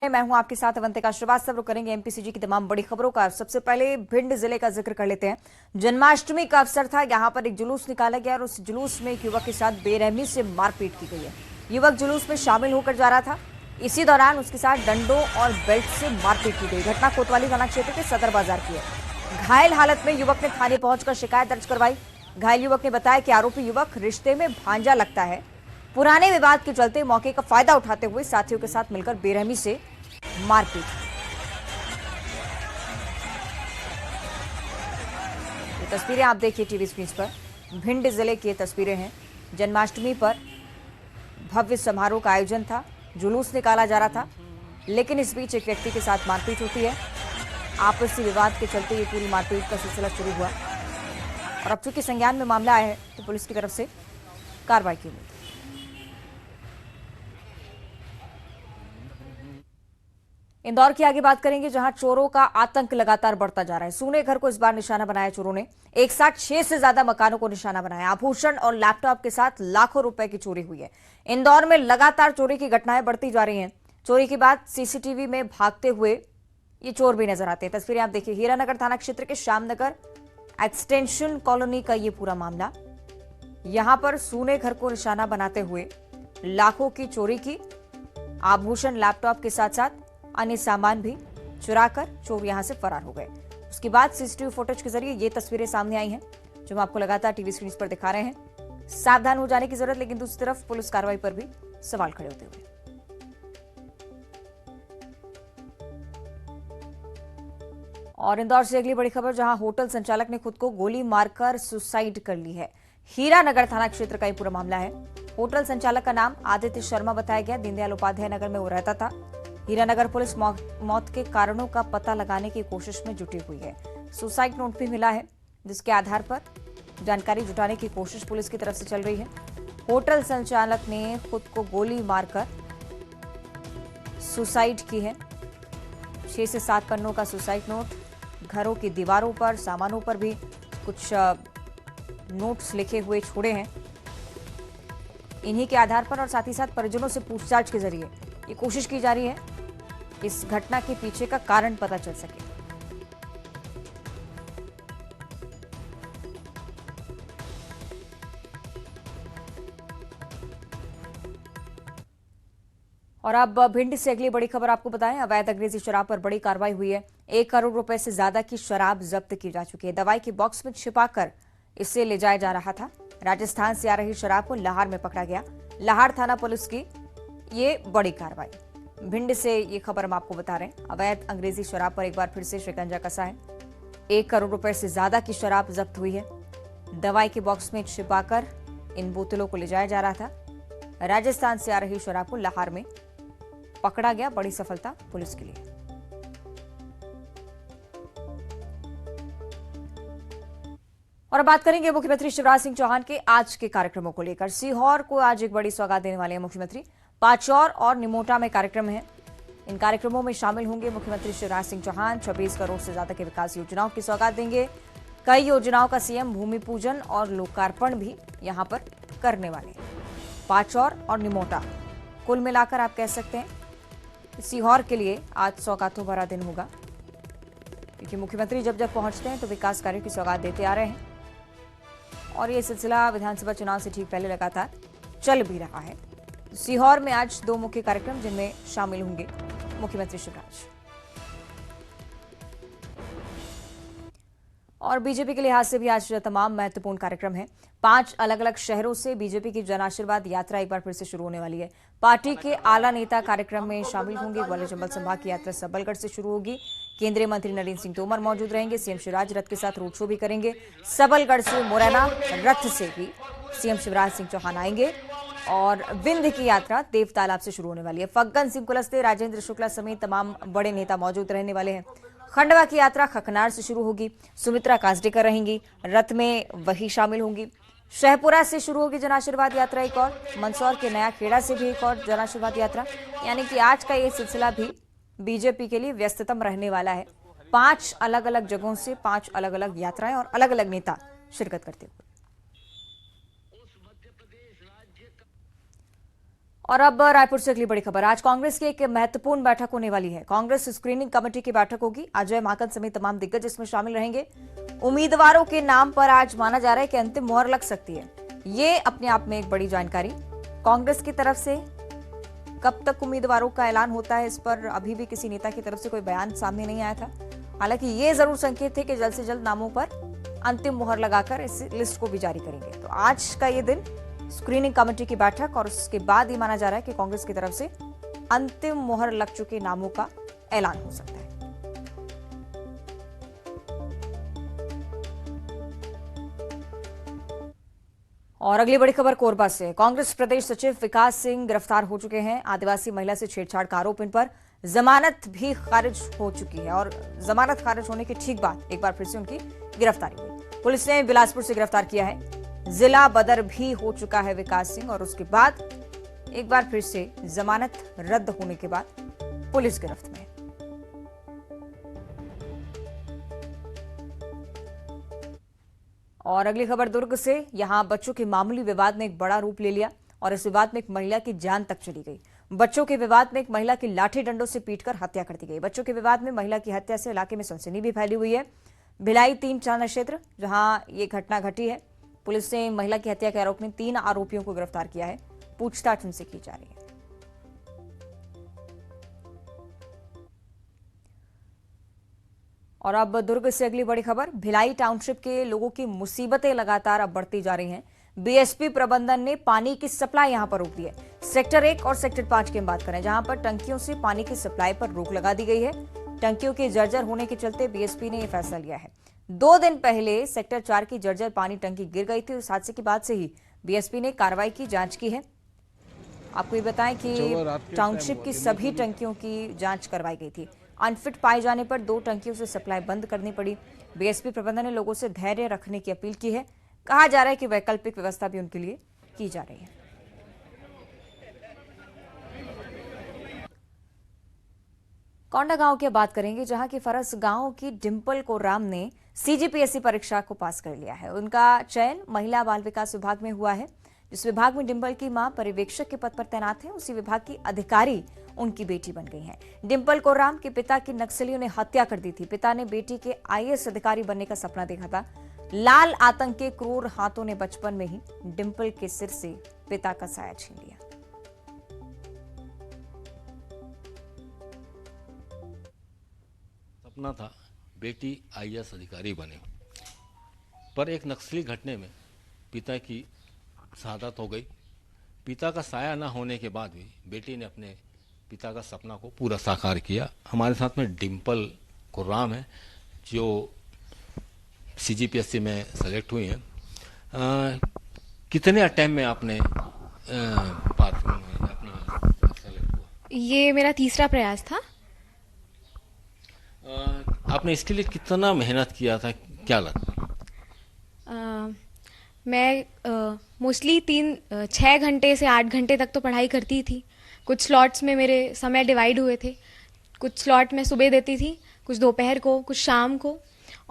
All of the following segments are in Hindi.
मैं हूं आपके साथ अवंतिका श्रीवास्तव। रुक करेंगे एमपीसीजी की तमाम बड़ी खबरों का। सबसे पहले भिंड जिले का जिक्र कर लेते हैं। जन्माष्टमी का अवसर था, यहां पर एक जुलूस निकाला गया और उस जुलूस में एक युवक के साथ बेरहमी से मारपीट की गई है। युवक जुलूस में शामिल होकर जा रहा था, इसी दौरान उसके साथ डंडों और बेल्ट से मारपीट की गई। घटना कोतवाली थाना क्षेत्र के सदर बाजार की है। घायल हालत में युवक ने थाने पहुंचकर शिकायत दर्ज करवाई। घायल युवक ने बताया कि आरोपी युवक रिश्ते में भांजा लगता है। पुराने विवाद के चलते मौके का फायदा उठाते हुए साथियों के साथ मिलकर बेरहमी से मारपीट। ये तस्वीरें आप देखिए टीवी स्क्रीन पर। भिंड जिले की तस्वीरें हैं। जन्माष्टमी पर भव्य समारोह का आयोजन था, जुलूस निकाला जा रहा था, लेकिन इस बीच एक व्यक्ति के साथ मारपीट होती है। आपसी विवाद के चलते ये पूरी मारपीट का सिलसिला शुरू हुआ और अब चूंकि संज्ञान में मामला आया है तो पुलिस की तरफ से कार्रवाई की गई। इंदौर की आगे बात करेंगे, जहां चोरों का आतंक लगातार बढ़ता जा रहा है। सूने घर को इस बार निशाना बनाया चोरों ने। एक साथ 6 से ज्यादा मकानों को निशाना बनाया। आभूषण और लैपटॉप के साथ लाखों रुपए की चोरी हुई है। इंदौर में लगातार चोरी की घटनाएं बढ़ती जा रही हैं। चोरी के बाद सीसीटीवी में भागते हुए ये चोर भी नजर आते हैं। तस्वीरें आप देखिए। हीरानगर थाना क्षेत्र के श्यामनगर एक्सटेंशन कॉलोनी का ये पूरा मामला। यहां पर सूने घर को निशाना बनाते हुए लाखों की चोरी की। आभूषण, लैपटॉप के साथ साथ अन्य सामान भी चुराकर चोर यहां से फरार हो गए। उसके बाद सीसीटीवी फुटेज के जरिए ये तस्वीरें सामने आई हैं, जो हम आपको लगातार टीवी स्क्रीन पर दिखा रहे हैं। सावधान हो जाने की जरूरत, लेकिन दूसरी तरफ पुलिस कार्रवाई पर भी सवाल खड़े होते हुए। और इंदौर से अगली बड़ी खबर, जहां होटल संचालक ने खुद को गोली मारकर सुसाइड कर ली है। हीरानगर थाना क्षेत्र का ये पूरा मामला है। होटल संचालक का नाम आदित्य शर्मा बताया गया। दीनदयाल उपाध्याय नगर में वो रहता था। हीरानगर पुलिस मौत के कारणों का पता लगाने की कोशिश में जुटी हुई है। सुसाइड नोट भी मिला है, जिसके आधार पर जानकारी जुटाने की कोशिश पुलिस की तरफ से चल रही है। होटल संचालक ने खुद को गोली मारकर सुसाइड की है। 6 से 7 पन्नों का सुसाइड नोट। घरों की दीवारों पर, सामानों पर भी कुछ नोट्स लिखे हुए छोड़े हैं। इन्हीं के आधार पर और साथ ही साथ परिजनों से पूछताछ के जरिए ये कोशिश की जा रही है इस घटना के पीछे का कारण पता चल सके। और अब भिंड से अगली बड़ी खबर आपको बताएं। अवैध अंग्रेजी शराब पर बड़ी कार्रवाई हुई है। 1 करोड़ रुपए से ज्यादा की शराब जब्त की जा चुकी है। दवाई के बॉक्स में छिपाकर इसे ले जाया जा रहा था। राजस्थान से आ रही शराब को लाहौर में पकड़ा गया। लाहौर थाना पुलिस की ये बड़ी कार्रवाई। भिंड से ये खबर हम आपको बता रहे हैं। अवैध अंग्रेजी शराब पर एक बार फिर से शिकंजा कसा है। 1 करोड़ रुपए से ज्यादा की शराब जब्त हुई है। दवाई के बॉक्स में छिपाकर इन बोतलों को ले जाया जा रहा था। राजस्थान से आ रही शराब को लाहौर में पकड़ा गया। बड़ी सफलता पुलिस के लिए। और अब बात करेंगे मुख्यमंत्री शिवराज सिंह चौहान के आज के कार्यक्रमों को लेकर। सीहोर को आज एक बड़ी सौगात देने वाले हैं मुख्यमंत्री। पाचौर और निमोटा में कार्यक्रम है। इन कार्यक्रमों में शामिल होंगे मुख्यमंत्री शिवराज सिंह चौहान। 26 करोड़ से ज्यादा के विकास योजनाओं की सौगात देंगे। कई योजनाओं का सीएम भूमि पूजन और लोकार्पण भी यहां पर करने वाले हैं। पाचौर और निमोटा, कुल मिलाकर आप कह सकते हैं सीहोर के लिए आज सौगातों भरा दिन होगा, क्योंकि मुख्यमंत्री जब जब पहुंचते हैं तो विकास कार्यों की सौगात देते आ रहे हैं और ये सिलसिला विधानसभा चुनाव से ठीक पहले लगातार चल भी रहा है। सीहोर में आज 2 मुख्य कार्यक्रम, जिनमें शामिल होंगे मुख्यमंत्री शिवराज। और बीजेपी के लिहाज से भी आज तमाम महत्वपूर्ण कार्यक्रम हैं। 5 अलग अलग शहरों से बीजेपी की जन आशीर्वाद यात्रा एक बार फिर से शुरू होने वाली है। पार्टी के आला नेता कार्यक्रम में शामिल होंगे। ग्वालियर चंबल संभाग की यात्रा सबलगढ़ से शुरू होगी। केंद्रीय मंत्री नरेंद्र सिंह तोमर मौजूद रहेंगे। सीएम शिवराज रथ के साथ रोड शो भी करेंगे। सबलगढ़ से मुरैना रथ से भी सीएम शिवराज सिंह चौहान आएंगे और विंध्य की यात्रा देव तालाब से शुरू होने वाली है। फग्गन सिंह कुलस्ते, राजेंद्र शुक्ला समेत तमाम बड़े नेता मौजूद रहने वाले हैं। खंडवा की यात्रा खकनार से शुरू होगी। सुमित्रा काजडेकर रहेंगी, रथ में वही शामिल होंगी। शहपुरा से शुरू होगी जन आशीर्वाद यात्रा एक और। मंदसौर के नया खेड़ा से भी एक और जन आशीर्वाद यात्रा। यानी कि आज का ये सिलसिला भी बीजेपी के लिए व्यस्ततम रहने वाला है। 5 अलग अलग जगहों से 5 अलग अलग यात्राएं और अलग अलग नेता शिरकत करते हुए। और अब रायपुर से अगली बड़ी खबर। आज कांग्रेस की एक महत्वपूर्ण बैठक होने वाली है। कांग्रेस स्क्रीनिंग कमेटी की बैठक होगी। अजय माकन समेत तमाम दिग्गज इसमें शामिल रहेंगे। उम्मीदवारों के नाम पर आज माना जा रहा है कि अंतिम मुहर लग सकती है। ये अपने आप में एक बड़ी जानकारी। कांग्रेस की तरफ से कब तक उम्मीदवारों का ऐलान होता है, इस पर अभी भी किसी नेता की तरफ से कोई बयान सामने नहीं आया था। हालांकि ये जरूर संकेत थे कि जल्द से जल्द नामों पर अंतिम मुहर लगाकर इस लिस्ट को भी जारी करेंगे। तो आज का ये दिन स्क्रीनिंग कमेटी की बैठक और उसके बाद ही माना जा रहा है कि कांग्रेस की तरफ से अंतिम मुहर लग चुके नामों का ऐलान हो सकता है। और अगली बड़ी खबर कोरबा से। कांग्रेस प्रदेश सचिव विकास सिंह गिरफ्तार हो चुके हैं। आदिवासी महिला से छेड़छाड़ का आरोप इन पर। जमानत भी खारिज हो चुकी है और जमानत खारिज होने के ठीक बाद एक बार फिर से उनकी गिरफ्तारी हुई। पुलिस ने बिलासपुर से गिरफ्तार किया है। जिला बदर भी हो चुका है विकास सिंह और उसके बाद एक बार फिर से जमानत रद्द होने के बाद पुलिस गिरफ्त में। और अगली खबर दुर्ग से। यहां बच्चों के मामूली विवाद ने एक बड़ा रूप ले लिया और इस विवाद में एक महिला की जान तक चली गई। बच्चों के विवाद में एक महिला की लाठी डंडों से पीटकर हत्या कर दी गई। बच्चों के विवाद में महिला की हत्या से इलाके में सनसनी भी फैली हुई है। भिलाई 3 थाना क्षेत्र जहां ये घटना घटी है। पुलिस ने महिला की हत्या के आरोप में 3 आरोपियों को गिरफ्तार किया है। पूछताछ उनसे की जा रही है। और अब दुर्ग से अगली बड़ी खबर। भिलाई टाउनशिप के लोगों की मुसीबतें लगातार अब बढ़ती जा रही हैं। बीएसपी प्रबंधन ने पानी की सप्लाई यहां पर रोक दी है। सेक्टर 1 और सेक्टर 5 की हम बात करें, जहां पर टंकियों से पानी की सप्लाई पर रोक लगा दी गई है। टंकियों के जर्जर होने के चलते बीएसपी ने यह फैसला लिया है। 2 दिन पहले सेक्टर 4 की जर्जर पानी टंकी गिर गई थी। उस हादसे के बाद से ही बीएसपी ने कार्रवाई की, जांच की है। आपको ये बताएं कि टाउनशिप की सभी टंकियों की जांच करवाई गई थी। अनफिट पाए जाने पर 2 टंकियों से सप्लाई बंद करनी पड़ी। बीएसपी प्रबंधन ने लोगों से धैर्य रखने की अपील की है। कहा जा रहा है कि वैकल्पिक व्यवस्था भी उनके लिए की जा रही है। कोंडागांव की बात करेंगे, जहां की फरस गांव की डिंपल कोर्राम ने सीजीपीएससी परीक्षा को पास कर लिया है। उनका चयन महिला बाल विकास विभाग में हुआ है। जिस विभाग में डिंपल की मां पर्यवेक्षक के पद पर तैनात है, उसी विभाग की अधिकारी उनकी बेटी बन गई हैं। डिंपल कोर्राम के पिता की नक्सलियों ने हत्या कर दी थी। पिता ने बेटी के आईएएस अधिकारी बनने का सपना देखा था। लाल आतंक के क्रूर हाथों ने बचपन में ही डिंपल के सिर से पिता का साया छीन लिया। सपना था बेटी आईएएस अधिकारी बने, पर एक नक्सली घटने में पिता की शहादत हो गई। पिता का साया न होने के बाद भी बेटी ने अपने पिता का सपना को पूरा साकार किया। हमारे साथ में डिंपल कोर्राम है जो सीजीपीएससी में सेलेक्ट हुई हैं। कितने अटेम्प्ट में आपने अपना सेलेक्ट हुआ? ये मेरा तीसरा प्रयास था। आपने इसके लिए कितना मेहनत किया था, क्या लगता? मैं मोस्टली 6 घंटे से 8 घंटे तक तो पढ़ाई करती थी। कुछ स्लॉट्स में मेरे समय डिवाइड हुए थे। कुछ स्लॉट मैं सुबह देती थी, कुछ दोपहर को, कुछ शाम को।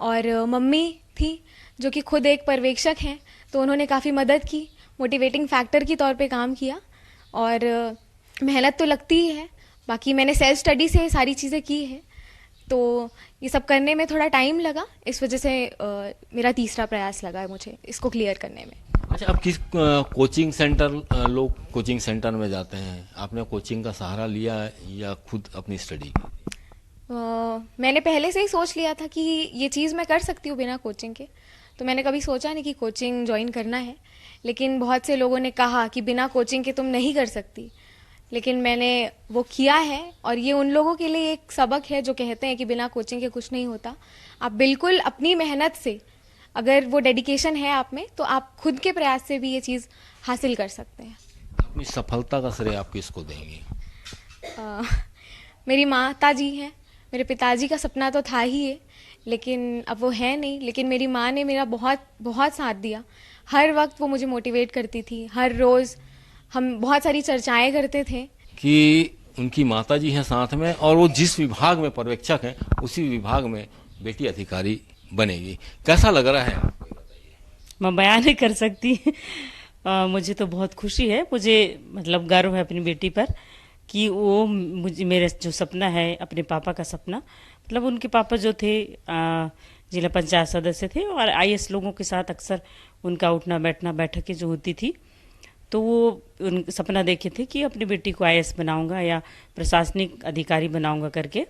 और मम्मी थी जो कि खुद एक पर्यवेक्षक हैं, तो उन्होंने काफ़ी मदद की, मोटिवेटिंग फैक्टर की तौर पे काम किया। और मेहनत तो लगती ही है। बाकी मैंने सेल्फ स्टडी से सारी चीज़ें की है, तो ये सब करने में थोड़ा टाइम लगा। इस वजह से मेरा तीसरा प्रयास लगा है मुझे इसको क्लियर करने में। अच्छा, अब किस कोचिंग सेंटर, लोग कोचिंग सेंटर में जाते हैं, आपने कोचिंग का सहारा लिया या खुद अपनी स्टडी की? मैंने पहले से ही सोच लिया था कि ये चीज़ मैं कर सकती हूँ बिना कोचिंग के, तो मैंने कभी सोचा नहीं कि कोचिंग ज्वाइन करना है। लेकिन बहुत से लोगों ने कहा कि बिना कोचिंग के तुम नहीं कर सकती, लेकिन मैंने वो किया है। और ये उन लोगों के लिए एक सबक है जो कहते हैं कि बिना कोचिंग के कुछ नहीं होता। आप बिल्कुल अपनी मेहनत से, अगर वो डेडिकेशन है आप में, तो आप खुद के प्रयास से भी ये चीज़ हासिल कर सकते हैं। अपनी सफलता का श्रेय आप किसको देंगे? मेरी माता जी हैं। मेरे पिताजी का सपना तो था ही है, लेकिन अब वो है नहीं। लेकिन मेरी माँ ने मेरा बहुत बहुत साथ दिया। हर वक्त वो मुझे मोटिवेट करती थी। हर रोज़ हम बहुत सारी चर्चाएं करते थे कि उनकी माताजी हैं साथ में, और वो जिस विभाग में पर्यवेक्षक हैं उसी विभाग में बेटी अधिकारी बनेगी। कैसा लग रहा है? मैं बयान नहीं कर सकती। मुझे तो बहुत खुशी है, मुझे मतलब गर्व है अपनी बेटी पर कि वो मुझे मेरा जो सपना है अपने पापा का सपना, मतलब उनके पापा जो थे जिला पंचायत सदस्य थे और आईएएस लोगों के साथ अक्सर उनका उठना बैठना बैठकें जो होती थी, तो वो उन सपना देखे थे कि अपनी बेटी को आईएएस बनाऊंगा या प्रशासनिक अधिकारी बनाऊंगा करके।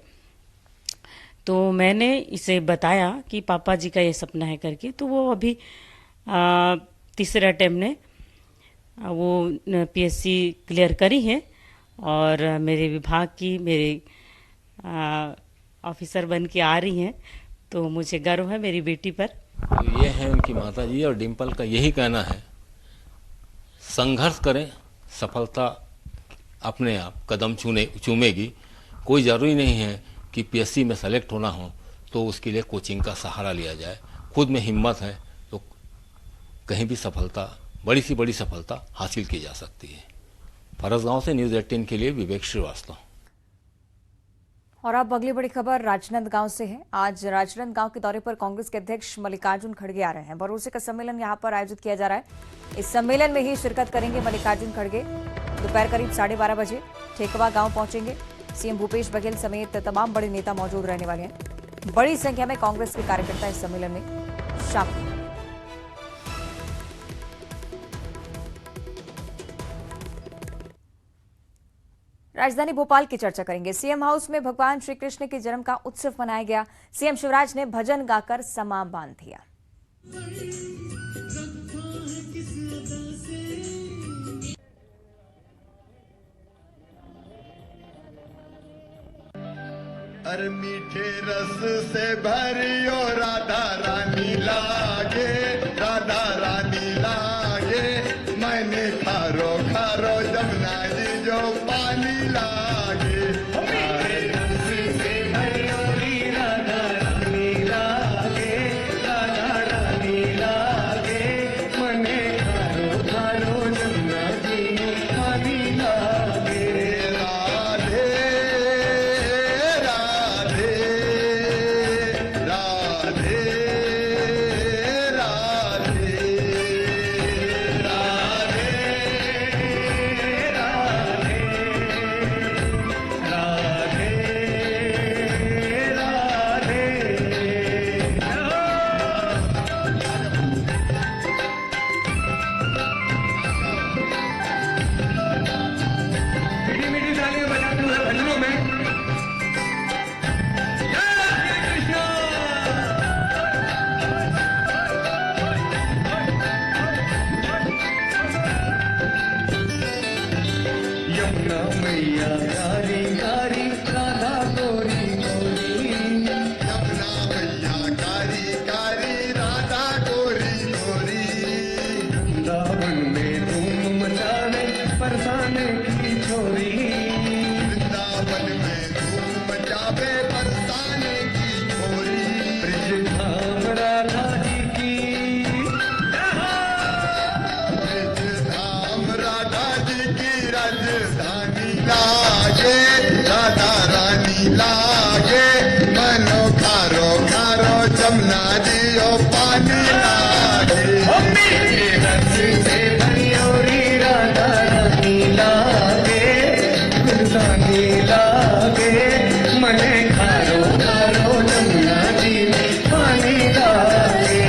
तो मैंने इसे बताया कि पापा जी का ये सपना है करके, तो वो अभी तीसरे अटेम्प्ट ने वो पीएससी क्लियर करी है और मेरे विभाग की मेरे ऑफिसर बन के आ रही हैं, तो मुझे गर्व है मेरी बेटी पर। तो ये है उनकी माता जी और डिम्पल का यही कहना है, संघर्ष करें, सफलता अपने आप कदम चूमेगी। कोई ज़रूरी नहीं है कि पीएससी में सेलेक्ट होना हो तो उसके लिए कोचिंग का सहारा लिया जाए। खुद में हिम्मत है तो कहीं भी सफलता, बड़ी सी बड़ी सफलता हासिल की जा सकती है। फरसगांव से न्यूज़ 18 के लिए विवेक श्रीवास्तव। और अब अगली बड़ी खबर राजनांदगांव से है। आज राजनांदगांव के दौरे पर कांग्रेस के अध्यक्ष मल्लिकार्जुन खड़गे आ रहे हैं। भरोसे का सम्मेलन यहां पर आयोजित किया जा रहा है। इस सम्मेलन में ही शिरकत करेंगे मल्लिकार्जुन खड़गे। दोपहर करीब 12:30 बजे ठेकवा गांव पहुंचेंगे। सीएम भूपेश बघेल समेत तमाम बड़े नेता मौजूद रहने वाले हैं। बड़ी संख्या में कांग्रेस के कार्यकर्ता इस सम्मेलन में शामिल। राजधानी भोपाल की चर्चा करेंगे। सीएम हाउस में भगवान श्री कृष्ण के जन्म का उत्सव मनाया गया। सीएम शिवराज ने भजन गाकर समा बांध दिया। अरे मीठे रस से भरियो राधा रानी लागे, राधा रानी लागे, मैंने खारो खारो जमुना जी जो पानी लागे। रस से भरियो राधा रानी लागे, राधा रानी लागे, मैंने खारो खारो जमुना जी पानी लागे। राधे मैया गारी गारी राधा गोरी गोरी, यमुना मैया गारी गारी राधा गोरी गोरी। वृंदावन में धूम मचाने बरसाने की छोरी, वृंदावन में धूम मचावे बरसाने की छोरी। ब्रिज धाम राधा जी की, ब्रिज धाम राधा जी की राजधानी लागे, राधा रानी लागे, मनो खारो खारो जमुना जियो पानी लागे। रस से भरियोरी राधा रानी लागे, गुलदानी लागे, मने खारो खारो जमुना जी पानी लागे।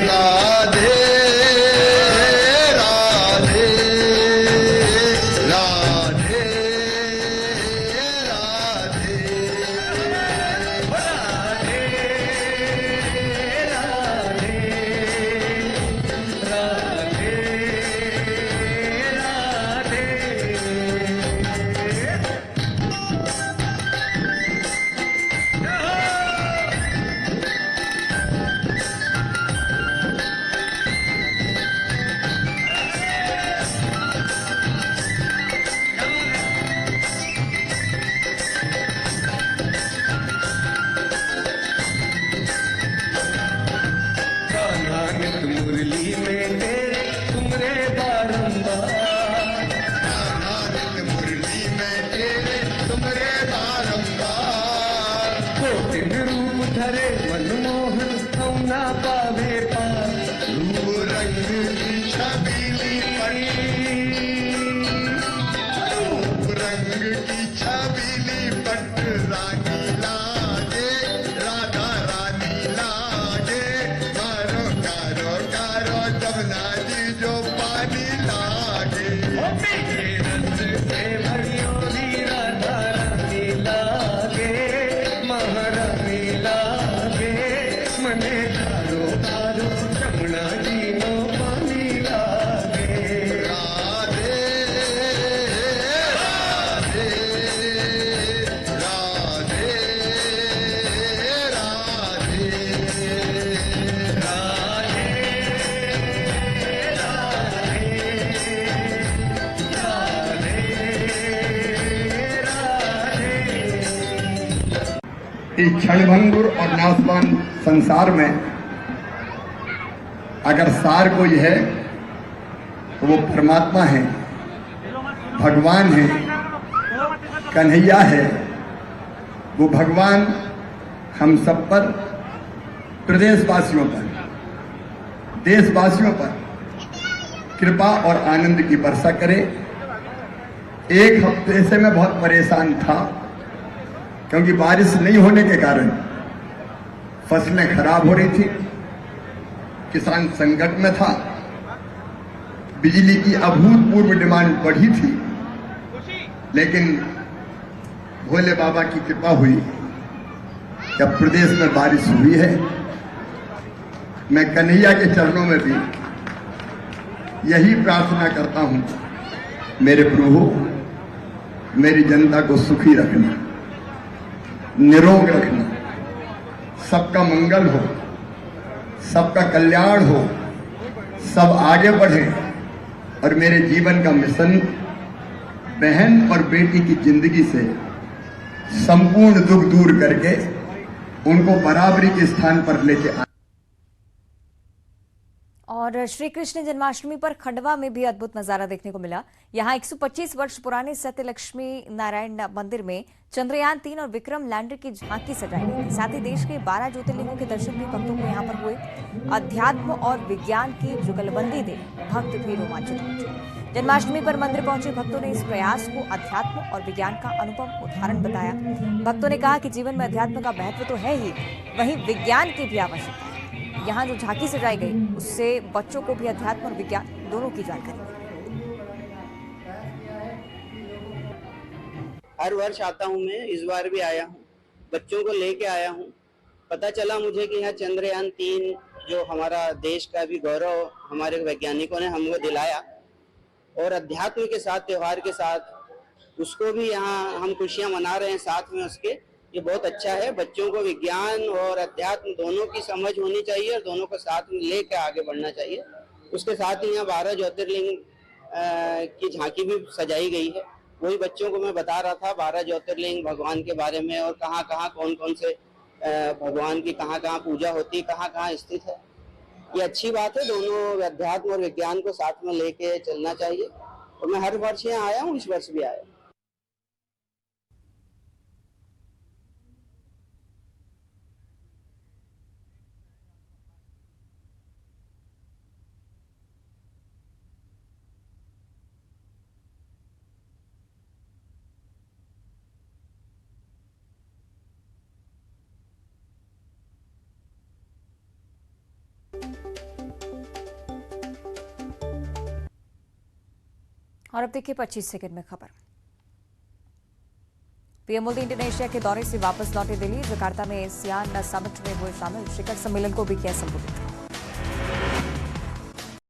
राधे राधे राधे मुरली में तेरे तुमरे बारंबार, मुरली में तेरे तुमरे बारंबार। कोटिन रूप धरे मनमोहन हम ना पावे पार, रूप रंग की छबीली पट इस क्षणभंगुर और नाशवान संसार में अगर सार कोई है तो वो परमात्मा है, भगवान है, कन्हैया है। वो भगवान हम सब पर, प्रदेशवासियों पर, देशवासियों पर कृपा और आनंद की वर्षा करे। एक हफ्ते से मैं बहुत परेशान था क्योंकि बारिश नहीं होने के कारण फसलें खराब हो रही थी, किसान संकट में था, बिजली की अभूतपूर्व डिमांड बढ़ी थी। लेकिन भोले बाबा की कृपा हुई, जब प्रदेश में बारिश हुई है। मैं कन्हैया के चरणों में भी यही प्रार्थना करता हूं, मेरे प्रभु मेरी जनता को सुखी रखना, निरोग रखना, सबका मंगल हो, सबका कल्याण हो, सब आगे बढ़े और मेरे जीवन का मिशन बहन और बेटी की जिंदगी से संपूर्ण दुख दूर करके उनको बराबरी के स्थान पर लेके आए। और श्री कृष्ण जन्माष्टमी पर खंडवा में भी अद्भुत नजारा देखने को मिला। यहां 125 वर्ष पुराने सत्यलक्ष्मी नारायण मंदिर में चंद्रयान 3 और विक्रम लैंडर की झांकी सजाई गई। साथ ही देश के 12 ज्योतिर्लिंगों के दर्शन भी भक्तों को यहां पर हुए। अध्यात्म और विज्ञान की जुगलबंदी देख भक्त भी रोमांचित हुए। जन्माष्टमी पर मंदिर पहुंचे भक्तों ने इस प्रयास को अध्यात्म और विज्ञान का अनुपम उदाहरण बताया। भक्तों ने कहा कि जीवन में अध्यात्म का महत्व तो है ही, वहीं विज्ञान की भी आवश्यकता है। यहाँ जो झांकी सजाई गई उससे बच्चों को भी अध्यात्म और विज्ञान दोनों की जानकारी मिली। हर वर्ष आता हूँ मैं, इस बार भी आया हूँ, बच्चों को लेके आया हूँ। पता चला मुझे कि यहाँ चंद्रयान 3 जो हमारा देश का भी गौरव हमारे वैज्ञानिकों ने हमको दिलाया और अध्यात्म के साथ, त्योहार के साथ उसको भी यहाँ हम खुशियाँ मना रहे हैं साथ में उसके। ये बहुत अच्छा है। बच्चों को विज्ञान और अध्यात्म दोनों की समझ होनी चाहिए और दोनों को साथ में लेकर आगे बढ़ना चाहिए। उसके साथ ही यहाँ 12 ज्योतिर्लिंग की झांकी भी सजाई गई है। वही बच्चों को मैं बता रहा था 12 ज्योतिर्लिंग भगवान के बारे में और कहाँ कहाँ कौन कौन से भगवान की कहाँ कहाँ पूजा होती है, कहाँ कहाँ स्थित है। ये अच्छी बात है। दोनों अध्यात्म और विज्ञान को साथ में लेके चलना चाहिए और मैं हर वर्ष यहाँ आया हूँ, इस वर्ष भी आया हूँ। और अब देखिए 25 सेकंड में खबर। पीएम मोदी इंडोनेशिया के दौरे से वापस लौटे दिल्ली। जकार्ता में एशियान समिट में हुए शामिल, शिखर सम्मेलन को भी किया संबोधित।